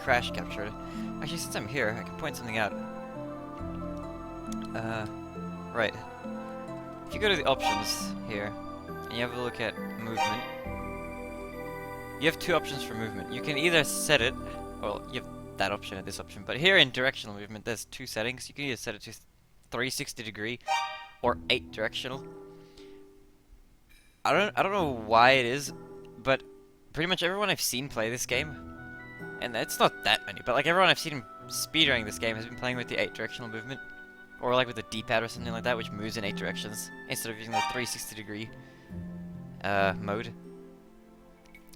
crash captured. Actually, since I'm here, I can point something out. Right. If you go to the options here, and you have a look at movement, you have two options for movement. You can either set it, well, you have that option and this option, but here in directional movement, there's two settings. You can either set it to 360 degree or 8 directional. I don't know why it is, but pretty much everyone I've seen play this game, and it's not that many, but like everyone I've seen speedrunning this game has been playing with the 8 directional movement, or like with the D-pad or something like that, which moves in 8 directions instead of using the 360 degree mode.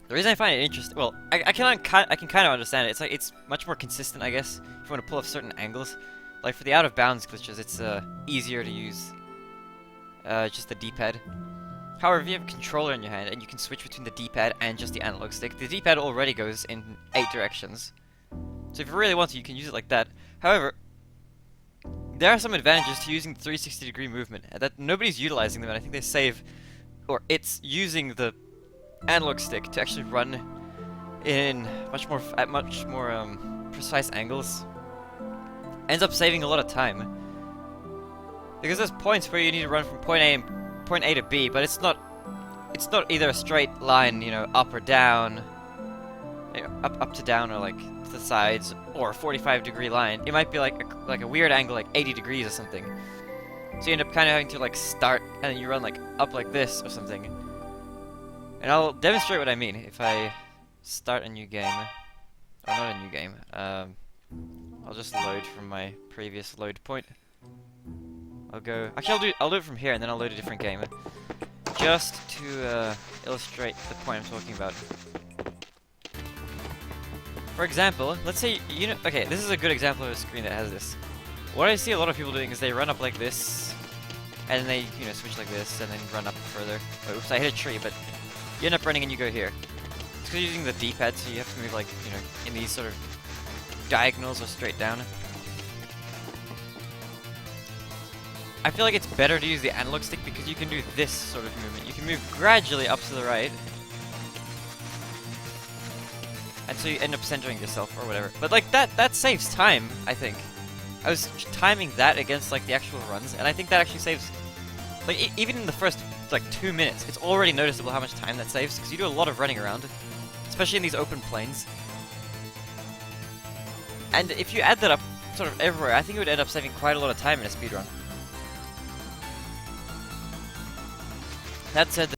The reason I find it interesting, well, I can kind of understand it. It's like it's much more consistent, I guess, if you want to pull off certain angles. Like for the out of bounds glitches, it's easier to use just the D-pad. However, if you have a controller in your hand and you can switch between the D-pad and just the analog stick, the D-pad already goes in 8 directions. So if you really want to, you can use it like that. However, there are some advantages to using the 360 degree movement that nobody's utilizing them, and I think they save, or it's using the analog stick to actually run in much more precise angles. Ends up saving a lot of time, because there's points where you need to run from point A to B, but it's not either a straight line, you know, up or down, you know, up to down, or like to the sides, or a 45 degree line. It might be like a weird angle, like 80 degrees or something. So you end up kind of having to like start and then you run like up like this or something. And I'll demonstrate what I mean if I start a new game. Or not a new game. I'll just load from my previous load point. I'll go. Actually, I'll do it from here, and then I'll load a different game, just to illustrate the point I'm talking about. For example, let's say okay, this is a good example of a screen that has this. What I see a lot of people doing is they run up like this, and then they switch like this, and then run up further. Oh, oops, I hit a tree, but you end up running and you go here. It's because you're using the D-pad, so you have to move like in these sort of diagonals or straight down. I feel like it's better to use the analog stick because you can do this sort of movement. You can move gradually up to the right, and so you end up centering yourself or whatever. But like that saves time, I think. I was timing that against like the actual runs, and I think that actually saves, like even in the first like 2 minutes, it's already noticeable how much time that saves, because you do a lot of running around, especially in these open plains. And if you add that up sort of everywhere, I think it would end up saving quite a lot of time in a speedrun. That said,